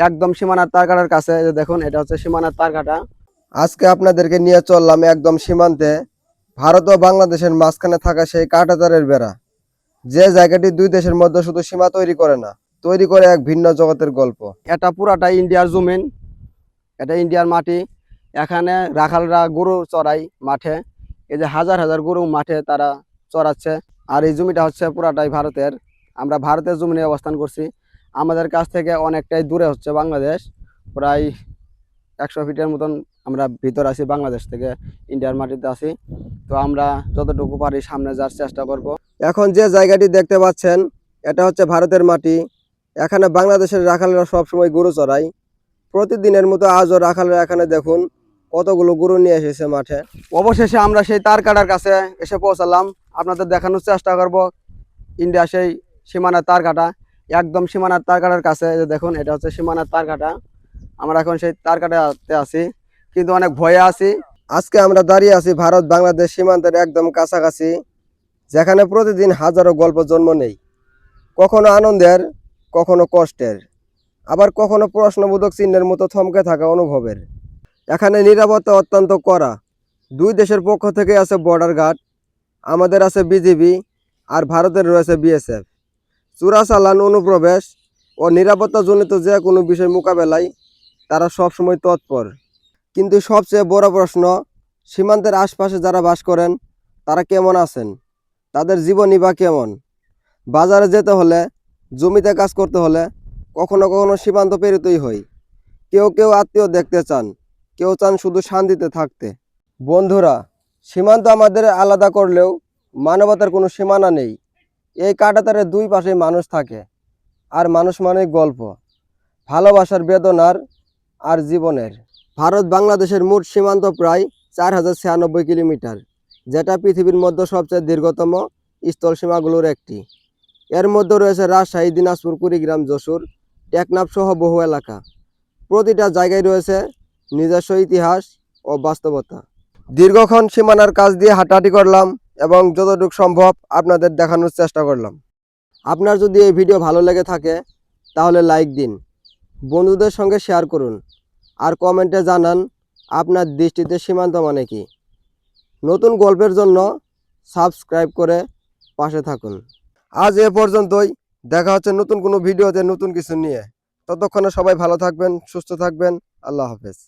একদম সীমানার তার কাটার কাছে। যে দেখুন, এটা হচ্ছে সীমানার তার কাটা। আজকে আপনাদেরকে নিয়ে চললাম একদম সীমান্তে, ভারত ও বাংলাদেশের মাঝখানে থাকা সেই কাঁটাতারের বেড়া, যে জায়গাটি দুই দেশের মধ্যে শুধু সীমা তৈরি করে না, তৈরি করে এক ভিন্ন জগতের গল্প। এটা পুরাটাই ইন্ডিয়ার জমিন, এটা ইন্ডিয়ার মাটি। এখানে রাখালরা গরু চড়াই মাঠে। এই যে হাজার হাজার গরু মাঠে তারা চড়াচ্ছে। আর এই জমিটা হচ্ছে পুরাটাই ভারতের। আমরা ভারতের জমিনে অবস্থান করছি। আমাদের কাছ থেকে অনেকটাই দূরে হচ্ছে বাংলাদেশ, প্রায় 100 ফিটের মতন আমরা ভিতর আছি বাংলাদেশ থেকে, ইন্ডিয়ার মাটিতে আছি। তো আমরা যতটুকু পারি সামনে যাওয়ার চেষ্টা করব। এখন যে জায়গাটি দেখতে পাচ্ছেন, এটা হচ্ছে ভারতের মাটি। এখানে বাংলাদেশের রাখালরা সবসময় গরু চড়ায়। প্রতিদিনের মতো আজও রাখালরা এখানে দেখুন কতগুলো গরু নিয়ে এসেছে মাঠে। অবশেষে আমরা সেই তার কাটার কাছে এসে পৌঁছালাম। আপনাদের দেখানোর চেষ্টা করব ইন্ডিয়া সেই সীমানার তার কাটা, একদম সীমানার তার কাটার কাছে। যে দেখুন, এটা হচ্ছে সীমানার তার কাটা। আমরা এখন সেই তার কাটাতে আছি, কিন্তু অনেক ভয়ে আছি। আজকে আমরা দাঁড়িয়ে আছি ভারত বাংলাদেশ সীমান্তের একদম কাছাকাছি, যেখানে প্রতিদিন হাজারো গল্প জন্ম নেই, কখনো আনন্দের, কখনো কষ্টের, আবার কখনো প্রশ্নবোধক চিহ্নের মতো থমকে থাকা অনুভবের। এখানে নিরাপত্তা অত্যন্ত কড়া। দুই দেশের পক্ষ থেকে আছে বর্ডার গার্ড, আমাদের আছে বিজিবি, আর ভারতের রয়েছে বিএসএফ। চোরাচালান, অনুপ্রবেশ ও নিরাপত্তাজনিত যে কোনো বিষয় মোকাবেলায় তারা সবসময় তৎপর। কিন্তু সবচেয়ে বড় প্রশ্ন, সীমান্তের আশপাশে যারা বাস করেন তারা কেমন আছেন, তাদের জীবনই বা কেমন? বাজারে যেতে হলে, জমিতে কাজ করতে হলে কখনো কখনো সীমান্ত পেরোতেই হয়। কেউ কেউ আত্মীয় দেখতে চান, কেউ চান শুধু শান্তিতে থাকতে। বন্ধুরা, সীমান্ত আমাদের আলাদা করলেও মানবতার কোনো সীমানা নেই। এই কাঁটাতারের দুই পাশে মানুষ থাকে, আর মানুষ মানে গল্প, ভালোবাসার, বেদনার আর জীবনের। ভারত বাংলাদেশের মোট সীমান্ত প্রায় 4096 কিলোমিটার, যেটা পৃথিবীর মধ্যে সবচেয়ে দীর্ঘতম স্থল সীমাগুলোর একটি। এর মধ্যে রয়েছে রাজশাহী, দিনাজপুর, কুড়িগ্রাম, যশোর, টেকনাফ সহ বহু এলাকা। প্রতিটা জায়গায় রয়েছে নিজস্ব ইতিহাস ও বাস্তবতা। দীর্ঘক্ষণ সীমানার কাছ দিয়ে হাঁটাহাঁটি করলাম এবং যতটুকু সম্ভব আপনাদের দেখানোর চেষ্টা করলাম। আপনার যদি এই ভিডিও ভালো লেগে থাকে তাহলে লাইক দিন, বন্ধুদের সঙ্গে শেয়ার করুন, আর কমেন্টে জানান আপনার দৃষ্টিতে সীমান্ত মানে কি। নতুন গল্পের জন্য সাবস্ক্রাইব করে পাশে থাকুন। আজ এ পর্যন্তই, দেখা হচ্ছে নতুন কোনো ভিডিওতে নতুন কিছু নিয়ে। ততক্ষণে সবাই ভালো থাকবেন, সুস্থ থাকবেন। আল্লাহ হাফেজ।